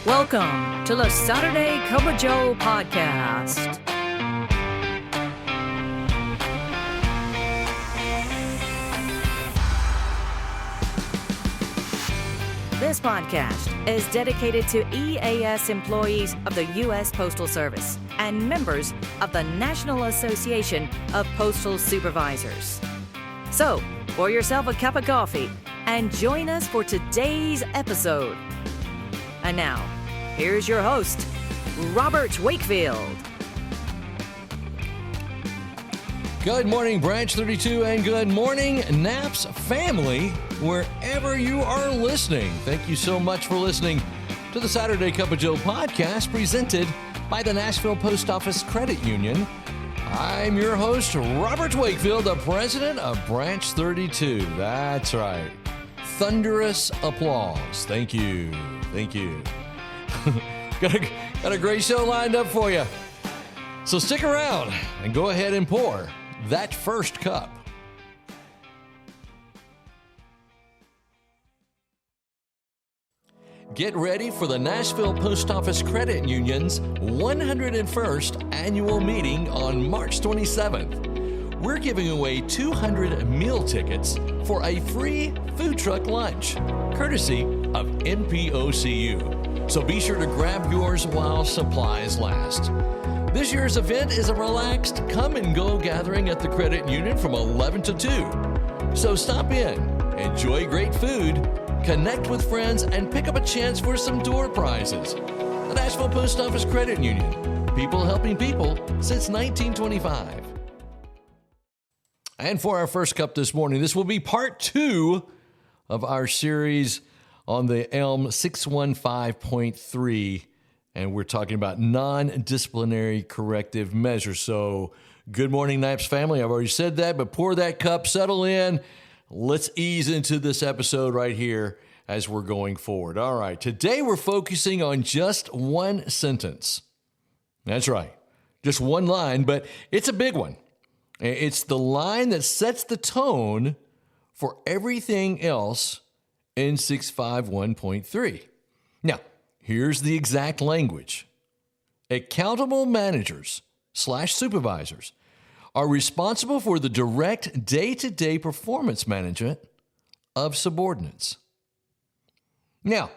Welcome to the Saturday Cup of Joe podcast. This podcast is dedicated to EAS employees of the U.S. Postal Service and members of the National Association of Postal Supervisors. So, pour yourself a cup of coffee and join us for today's episode. And now, here's your host, Robert Wakefield. Good morning, Branch 32, and good morning, Naps family, wherever you are listening. Thank you so much for listening to the Saturday Cup of Joe podcast presented by the Nashville Post Office Credit Union. I'm your host, Robert Wakefield, the president of Branch 32. That's right. Thunderous applause. Thank you. Thank you. Got a great show lined up for you. So stick around and go ahead and pour that first cup. Get ready for the Nashville Post Office Credit Union's 101st annual meeting on March 27th. We're giving away 200 meal tickets for a free food truck lunch, courtesy of NPOCU. So be sure to grab yours while supplies last. This year's event is a relaxed come-and-go gathering at the Credit Union from 11 to 2. So stop in, enjoy great food, connect with friends, and pick up a chance for some door prizes. The Nashville Post Office Credit Union, people helping people since 1925. And for our first cup this morning, this will be part 2 of our series on the ELM 615.3, and we're talking about non-disciplinary corrective measures. So good morning, NIPES family. I've already said that, but pour that cup, settle in. Let's ease into this episode right here as we're going forward. All right, today we're focusing on just one sentence. That's right, just one line, but it's a big one. It's the line that sets the tone for everything else in 651.3. Now, here's the exact language. Accountable managers / supervisors are responsible for the direct day-to-day performance management of subordinates. Now,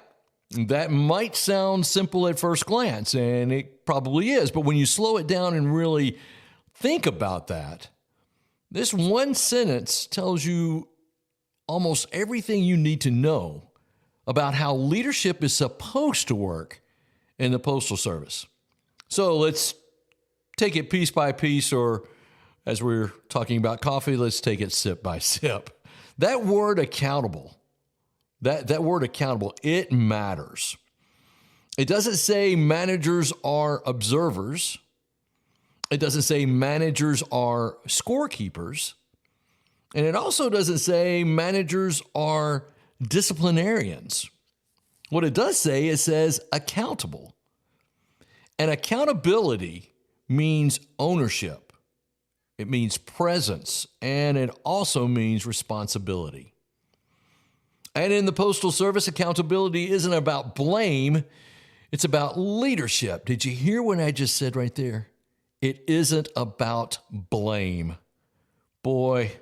that might sound simple at first glance, and it probably is, but when you slow it down and really think about that, this one sentence tells you almost everything you need to know about how leadership is supposed to work in the Postal Service. So let's take it piece by piece, or as we're talking about coffee, let's take it sip by sip. That word accountable, that word accountable, it matters. It doesn't say managers are observers. It doesn't say managers are scorekeepers. And it also doesn't say managers are disciplinarians. What it does say, it says accountable. And accountability means ownership. It means presence, and it also means responsibility. And in the Postal Service, accountability isn't about blame, it's about leadership. Did you hear what I just said right there? It isn't about blame. Boy,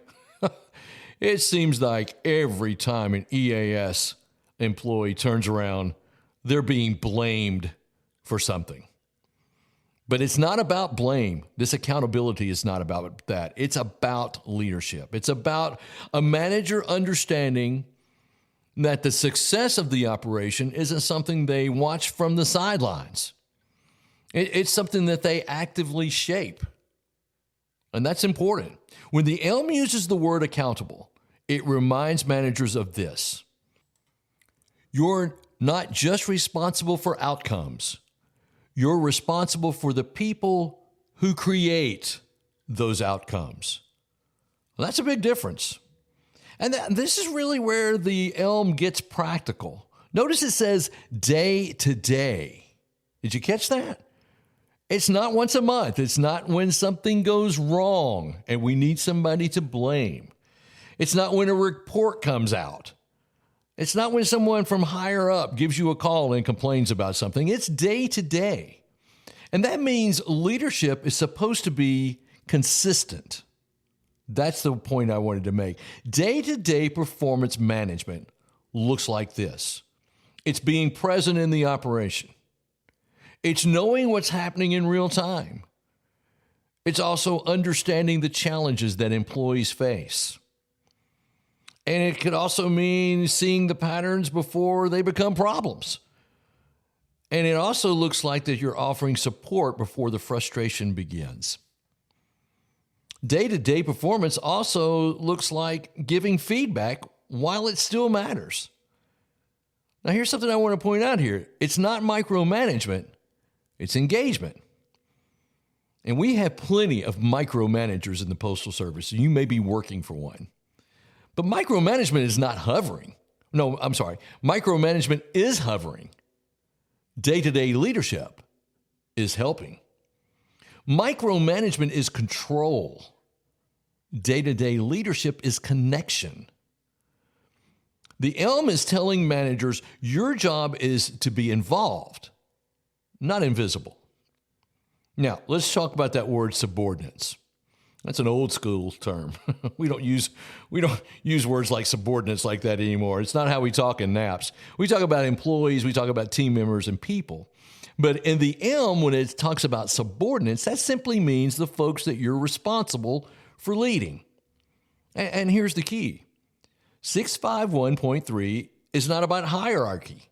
it seems like every time an EAS employee turns around, they're being blamed for something. But it's not about blame. This accountability is not about that. It's about leadership. It's about a manager understanding that the success of the operation isn't something they watch from the sidelines. It's something that they actively shape. And that's important. When the ELM uses the word accountable, it reminds managers of this. You're not just responsible for outcomes. You're responsible for the people who create those outcomes. Well, that's a big difference. And this is really where the ELM gets practical. Notice it says day to day. Did you catch that? It's not once a month. It's not when something goes wrong and we need somebody to blame. It's not when a report comes out. It's not when someone from higher up gives you a call and complains about something. It's day to day. And that means leadership is supposed to be consistent. That's the point I wanted to make. Day-to-day performance management looks like this. It's being present in the operation. It's knowing what's happening in real time. It's also understanding the challenges that employees face. And it could also mean seeing the patterns before they become problems. And it also looks like that you're offering support before the frustration begins. Day-to-day performance also looks like giving feedback while it still matters. Now, here's something I want to point out here. It's not micromanagement, it's engagement. And we have plenty of micromanagers in the Postal Service. You may be working for one. But micromanagement is not hovering. No, I'm sorry. Micromanagement is hovering. Day-to-day leadership is helping. Micromanagement is control. Day-to-day leadership is connection. The ELM is telling managers your job is to be involved, not invisible. Now, let's talk about that word subordinates. That's an old school term. We don't use words like subordinates like that anymore. It's not how we talk in NAPS. We talk about employees, we talk about team members and people. But in the ELM, when it talks about subordinates, that simply means the folks that you're responsible for leading. And here's the key. 651.3 is not about hierarchy.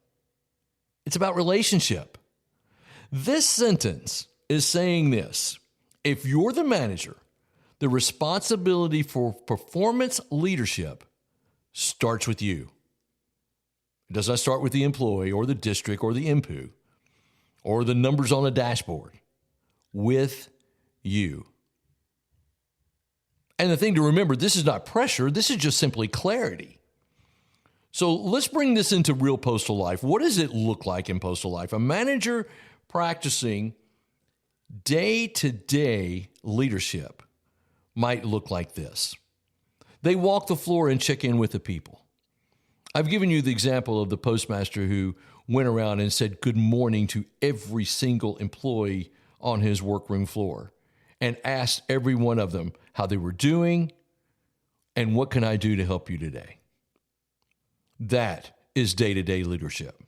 It's about relationship. This sentence is saying this: if you're the manager, the responsibility for performance leadership starts with you. It does not start with the employee or the district or the IMPU or the numbers on a dashboard. With you. And the thing to remember, this is not pressure. This is just simply clarity. So let's bring this into real postal life. What does it look like in postal life? A manager practicing day-to-day leadership might look like this. They walk the floor and check in with the people. I've given you the example of the postmaster who went around and said good morning to every single employee on his workroom floor and asked every one of them how they were doing and what can I do to help you today. That is day-to-day leadership.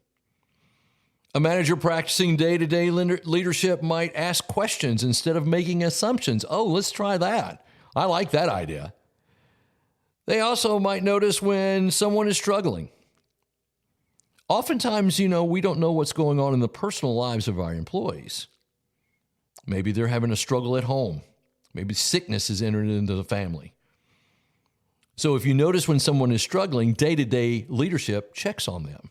A manager practicing day-to-day leadership might ask questions instead of making assumptions. Oh, let's try that. I like that idea. They also might notice when someone is struggling. Oftentimes, we don't know what's going on in the personal lives of our employees. Maybe they're having a struggle at home. Maybe sickness has entered into the family. So if you notice when someone is struggling, day-to-day leadership checks on them.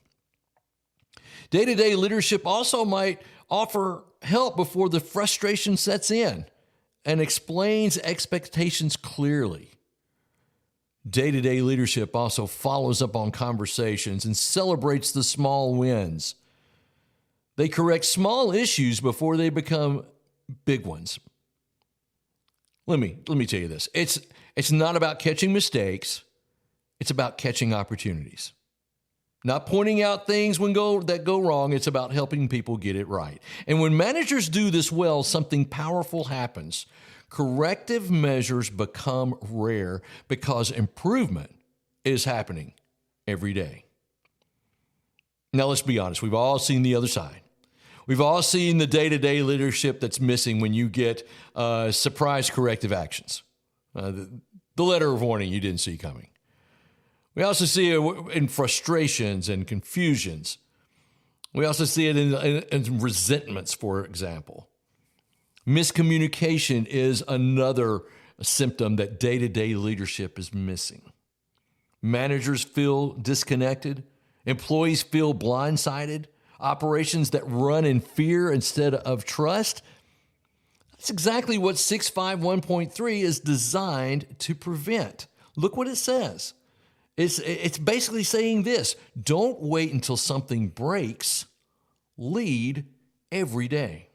Day-to-day leadership also might offer help before the frustration sets in and explains expectations clearly. Day-to-day leadership also follows up on conversations and celebrates the small wins. They correct small issues before they become big ones. Let me tell you this. It's not about catching mistakes. It's about catching opportunities. Not pointing out things that go wrong. It's about helping people get it right. And when managers do this well, something powerful happens. Corrective measures become rare because improvement is happening every day. Now, let's be honest. We've all seen the other side. We've all seen the day-to-day leadership that's missing when you get surprise corrective actions. The letter of warning you didn't see coming. We also see it in frustrations and confusions. We also see it in resentments, for example. Miscommunication is another symptom that day-to-day leadership is missing. Managers feel disconnected. Employees feel blindsided. Operations that run in fear instead of trust. That's exactly what 651.3 is designed to prevent. Look what it says. It's basically saying this: don't wait until something breaks. Lead every day.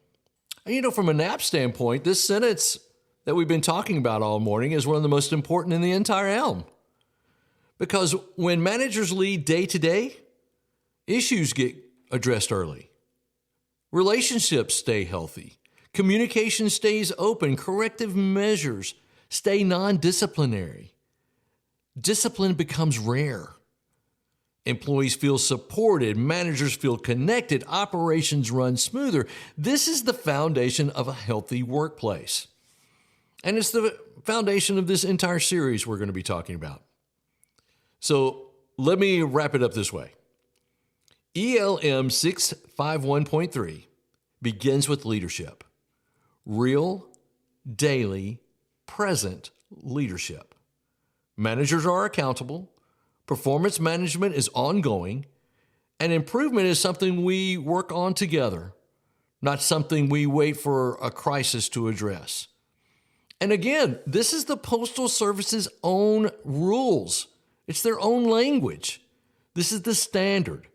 And from a NAP standpoint, this sentence that we've been talking about all morning is one of the most important in the entire ELM. Because when managers lead day to day, issues get addressed early. Relationships stay healthy. Communication stays open. Corrective measures stay non-disciplinary. Discipline becomes rare. Employees feel supported. Managers feel connected. Operations run smoother. This is the foundation of a healthy workplace. And it's the foundation of this entire series we're going to be talking about. So let me wrap it up this way. ELM 651.3 begins with leadership. Real, daily, present leadership. Managers are accountable. Performance management is ongoing. And improvement is something we work on together, not something we wait for a crisis to address. And again, this is the Postal Service's own rules. It's their own language. This is the standard.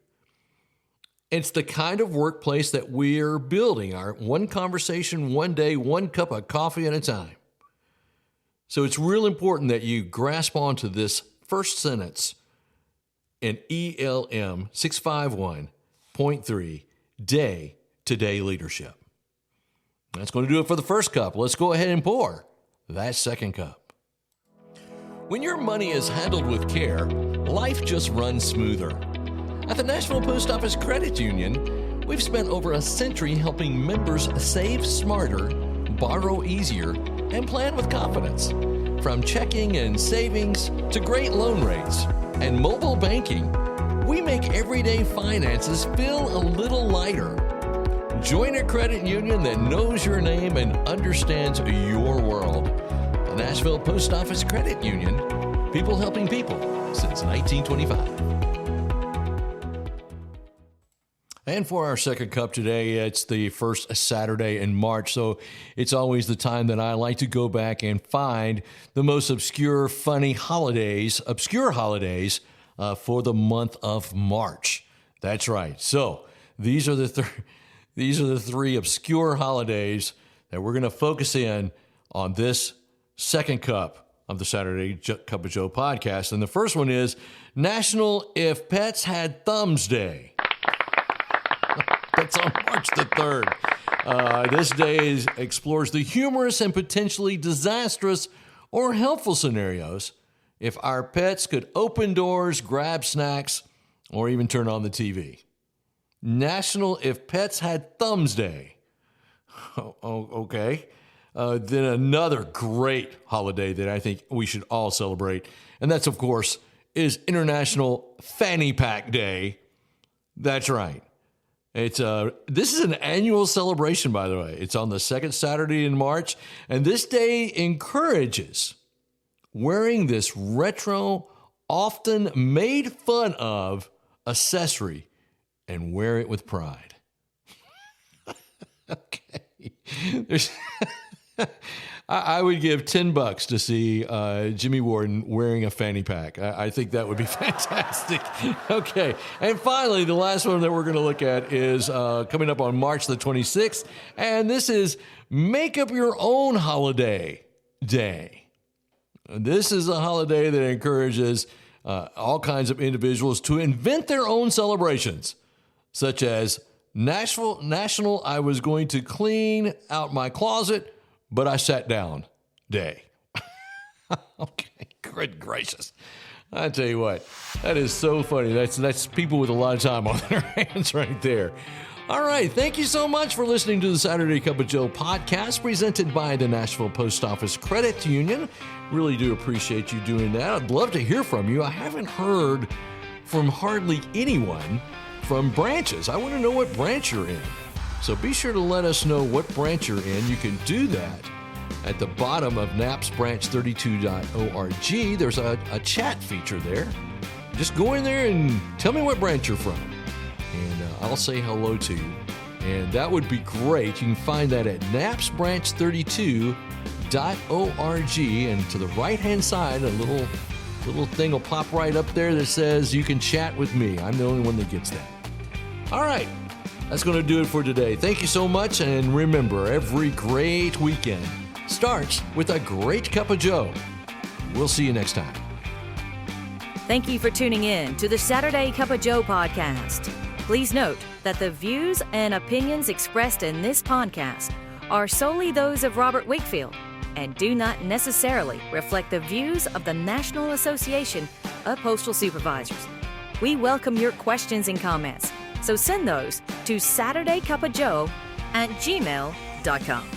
It's the kind of workplace that we're building, our one conversation, one day, one cup of coffee at a time. So it's real important that you grasp onto this first sentence in ELM 651.3, day-to-day leadership. That's going to do it for the first cup. Let's go ahead and pour that second cup. When your money is handled with care, life just runs smoother. At the Nashville Post Office Credit Union, we've spent over a century helping members save smarter, borrow easier, and plan with confidence. From checking and savings to great loan rates and mobile banking, we make everyday finances feel a little lighter. Join a credit union that knows your name and understands your world. The Nashville Post Office Credit Union, people helping people since 1925. And for our second cup today, it's the first Saturday in March, so it's always the time that I like to go back and find the most obscure holidays for the month of March. That's right. So these are the three obscure holidays that we're going to focus in on this second cup of the Saturday Cup of Joe podcast. And the first one is National If Pets Had Thumbs Day. That's on March the 3rd. This day explores the humorous and potentially disastrous or helpful scenarios if our pets could open doors, grab snacks, or even turn on the TV. National If Pets Had Thumbs Day. Okay. Then another great holiday that I think we should all celebrate, and that's, of course, is International Fanny Pack Day. That's right. This is an annual celebration, by the way. It's on the second Saturday in March, and this day encourages wearing this retro, often made fun of accessory, and wear it with pride. Okay. I would give $10 to see Jimmy Warden wearing a fanny pack. I think that would be fantastic. Okay. And finally, the last one that we're going to look at is coming up on March the 26th. And this is Make Up Your Own Holiday Day. This is a holiday that encourages all kinds of individuals to invent their own celebrations, such as National I Was Going to Clean Out My Closet, but I Sat Down Day. Okay, good gracious. I tell you what, that is so funny. That's people with a lot of time on their hands right there. All right, thank you so much for listening to the Saturday Cup of Joe podcast presented by the Nashville Post Office Credit Union. Really do appreciate you doing that. I'd love to hear from you. I haven't heard from hardly anyone from branches. I want to know what branch you're in. So be sure to let us know what branch you're in. You can do that at the bottom of napsbranch32.org. There's a chat feature there. Just go in there and tell me what branch you're from, and I'll say hello to you. And that would be great. You can find that at napsbranch32.org. And to the right-hand side, a little thing will pop right up there that says you can chat with me. I'm the only one that gets that. All right. That's going to do it for today. Thank you so much. And remember, every great weekend starts with a great cup of Joe. We'll see you next time. Thank you for tuning in to the Saturday Cup of Joe podcast. Please note that the views and opinions expressed in this podcast are solely those of Robert Wakefield and do not necessarily reflect the views of the National Association of Postal Supervisors. We welcome your questions and comments, so send those to SaturdayCupOfJoe@gmail.com.